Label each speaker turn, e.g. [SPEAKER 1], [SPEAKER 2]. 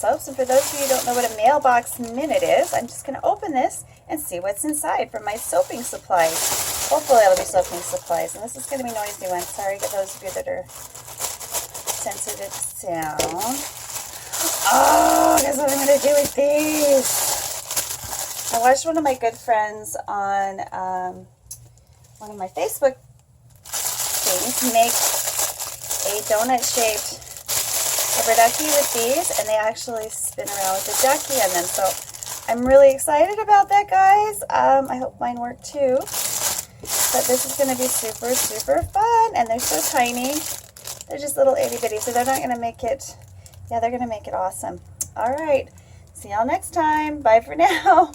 [SPEAKER 1] soaps. And for those of you who don't know what a mailbox minute is, I'm just going to open this and see what's inside from my soaping supplies. Hopefully it'll be soaping supplies. And this is going to be noisy one. Sorry to those of you that are sensitive to sound. Oh, guess what I'm going to do with these? I watched one of my good friends on one of my Facebook things make a donut-shaped rubber ducky with these, and they actually spin around with the ducky in them. So I'm really excited about that, guys. I hope mine work too. But this is going to be super, super fun, and they're so tiny. They're just little itty-bitty, so they're not going to make it, yeah, they're going to make it awesome. All right, see y'all next time. Bye for now.